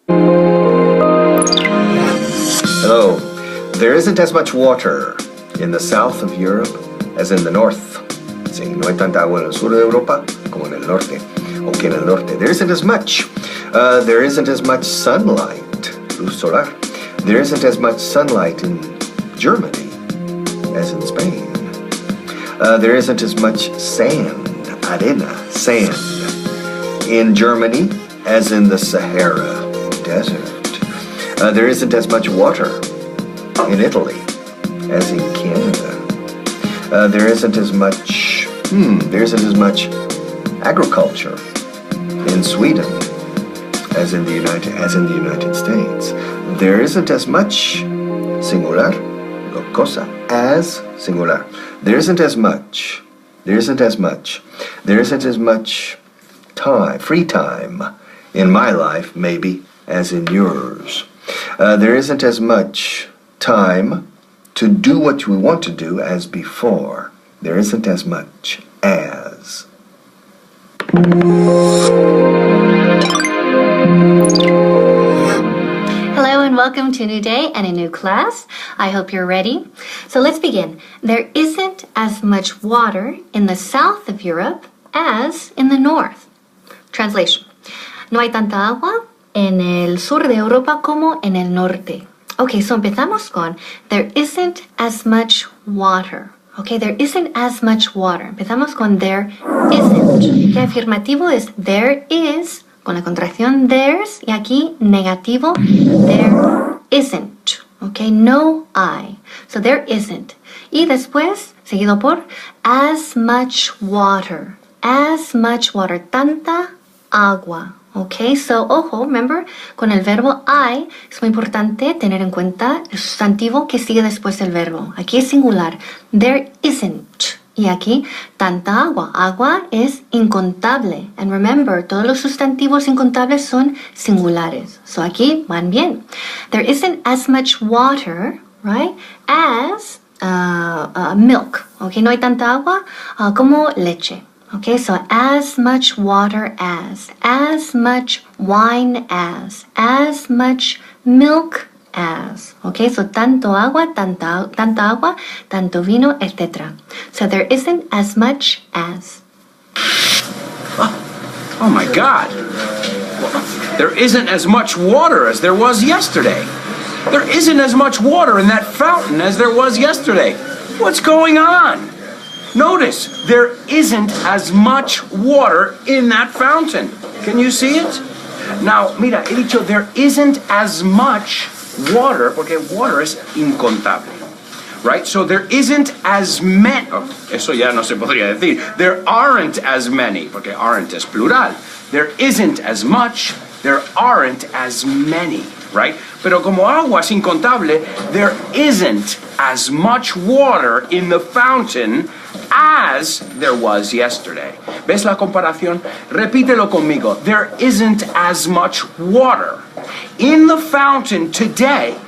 Hello. There isn't as much water in the south of Europe as in the north. Sí, no hay tanta agua en el sur de Europa como en el norte. Okay, en el norte. There isn't as much. There isn't as much sunlight. Luz solar. There isn't as much sunlight in Germany as in Spain. There isn't as much sand, arena, sand, in Germany as in the Sahara Desert. There isn't as much water in Italy as in Canada. There isn't as much agriculture in Sweden as in the United States. There isn't as much singular, cosa, as singular. There isn't as much time, free time in my life, maybe, as in yours. There isn't as much time to do what we want to do as before. There isn't as much as. Hello and welcome to a new day and a new class. I hope you're ready. So let's begin. There isn't as much water in the south of Europe as in the north. Translation. No hay tanta agua en el sur de Europa como en el norte. Okay, so empezamos con there isn't as much water. Okay, there isn't as much water. Empezamos con there isn't. Okay, afirmativo es there is, con la contracción there's, y aquí negativo, there isn't. Okay, no I. So there isn't. Y después, seguido por as much water. As much water. Tanta agua. Okay, so ojo, remember, con el verbo I es muy importante tener en cuenta el sustantivo que sigue después del verbo. Aquí es singular. There isn't. Y aquí, tanta agua. Agua es incontable. And remember, todos los sustantivos incontables son singulares. So aquí van bien. There isn't as much water, right, as milk. Okay, no hay tanta agua como leche. Okay, so as much water as much wine as much milk as. Okay, so tanto agua, tanta agua, tanto vino, etc. So there isn't as much as. Oh my God. Well, there isn't as much water as there was yesterday. There isn't as much water in that fountain as there was yesterday. What's going on? Notice, there isn't as much water in that fountain. Can you see it? Now, mira, he dicho, there isn't as much water, porque water es incontable. Right? So there isn't as many, eso ya no se podría decir. There aren't as many, porque aren't es plural. There isn't as much, there aren't as many. Right? Pero como agua es incontable, there isn't as much water in the fountain as there was yesterday. ¿Ves la comparación? Repítelo conmigo. There isn't as much water in the fountain today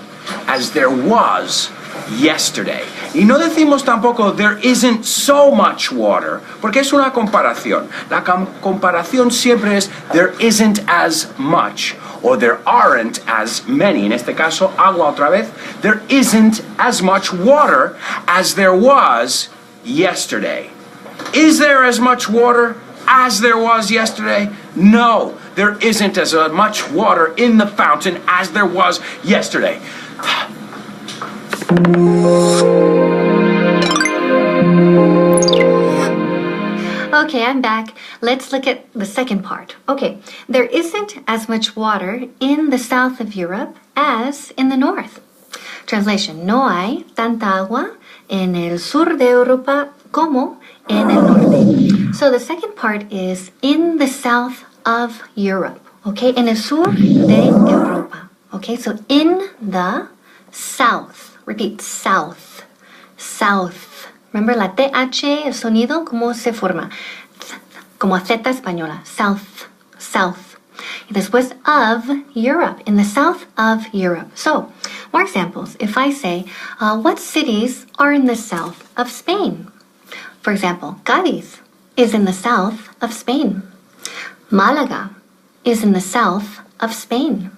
as there was yesterday. Y no decimos tampoco there isn't so much water, porque es una comparación. La comparación siempre es there isn't as much, or there aren't as many. En este caso, agua otra vez. There isn't as much water as there was yesterday. Is there as much water as there was yesterday? No, there isn't as much water in the fountain as there was yesterday. Okay, I'm back. Let's look at the second part. Okay, there isn't as much water in the south of Europe as in the north. Translation, no hay tanta agua en el sur de Europa como en el norte. So the second part is in the south of Europe. Okay, en el sur de Europa. Okay, so in the south. Repeat, south. South. Remember la TH, el sonido, ¿cómo se forma? Como Z española. South. South. Y después of Europe. In the south of Europe. So, more examples. If I say, what cities are in the south of Spain? For example, Cádiz is in the south of Spain. Málaga is in the south of Spain.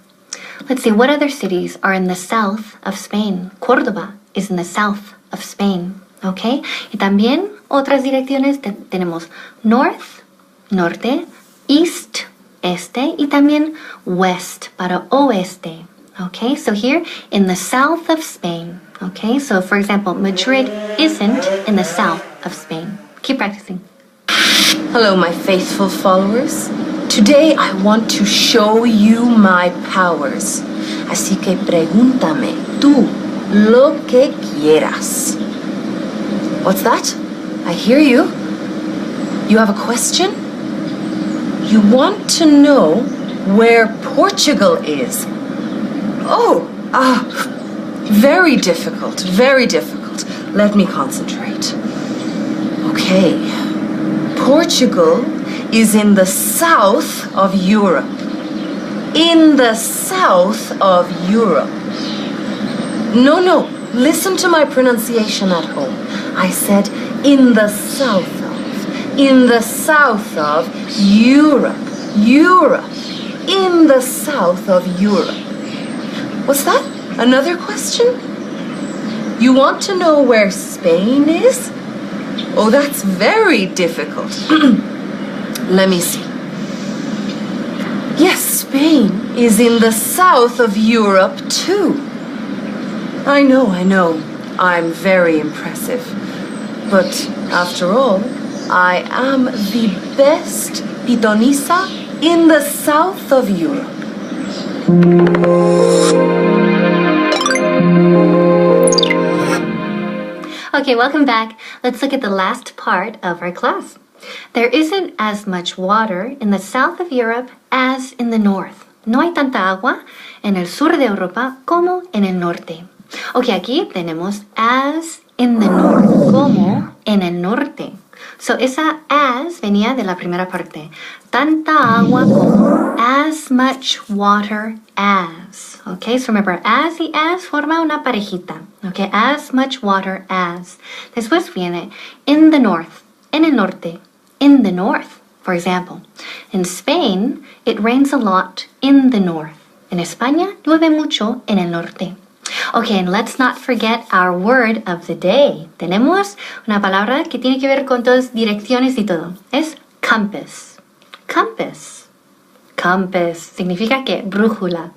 Let's see, what other cities are in the south of Spain? Córdoba is in the south of Spain, ¿ok? Y también otras direcciones tenemos north, norte, east, este, y también west para oeste, ¿ok? So here, in the south of Spain, ¿ok? So for example, Madrid isn't in the south of Spain. Keep practicing. Hello, my faithful followers. Today I want to show you my powers. Así que pregúntame tú lo que quieras. What's that? I hear you. You have a question? You want to know where Portugal is? Oh, very difficult, very difficult. Let me concentrate. Okay. Portugal is in the south of Europe. In the south of Europe. No, listen to my pronunciation at home. I said in the south of. In the south of Europe. Europe. In the south of Europe. What's that? Another question? You want to know where Spain is? Oh, that's very difficult. Let me see. Yes, Spain is in the south of Europe too. I know. I'm very impressive. But after all, I am the best pitonisa in the south of Europe. Okay, welcome back. Let's look at the last part of our class. There isn't as much water in the south of Europe as in the north. No hay tanta agua en el sur de Europa como en el norte. Ok, aquí tenemos as in the north, como en el norte. So esa as venía de la primera parte. Tanta agua como, as much water as. Okay, so remember, as y as forma una parejita. Okay, as much water as. Después viene in the north, en el norte, in the north. For example, in Spain, it rains a lot in the north. En España, llueve mucho en el norte. Okay, and let's not forget our word of the day. Tenemos una palabra que tiene que ver con todas direcciones y todo. Es compass. Compass. Compass. Significa que brújula.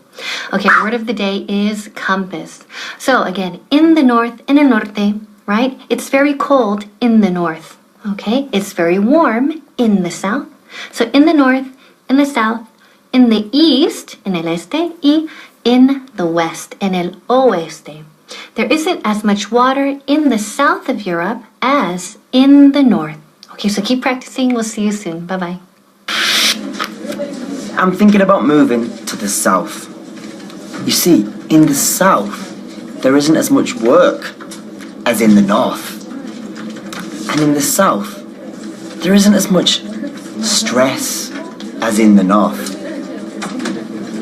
Okay, word of the day is compass. So again, in the north, en el norte, right? It's very cold in the north. Okay, it's very warm in the south. So in the north, in the south, in the east, en el este, y in the west, en el oeste. There isn't as much water in the south of Europe as in the north. Okay, so keep practicing. We'll see you soon. Bye-bye. I'm thinking about moving to the south. You see, in the south, there isn't as much work as in the north. And in the south, there isn't as much stress as in the north.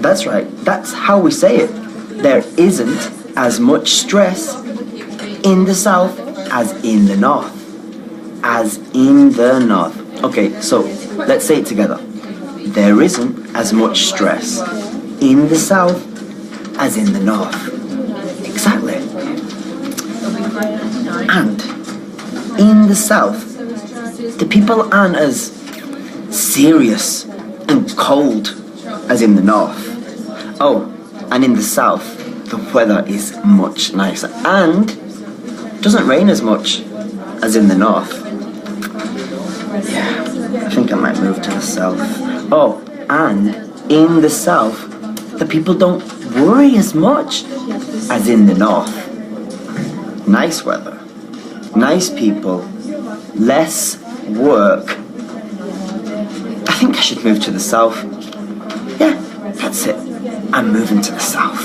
That's right, that's how we say it. There isn't as much stress in the south as in the north. As in the north. Okay, so let's say it together. There isn't as much stress in the south as in the north. Exactly. And in the south, the people aren't as serious and cold as in the north. Oh, and in the south, the weather is much nicer and doesn't rain as much as in the north. Yeah, I think I might move to the south. Oh, and in the south, the people don't worry as much as in the north. Nice weather, nice people, less work. I think I should move to the south. Yeah, that's it. I'm moving to the south.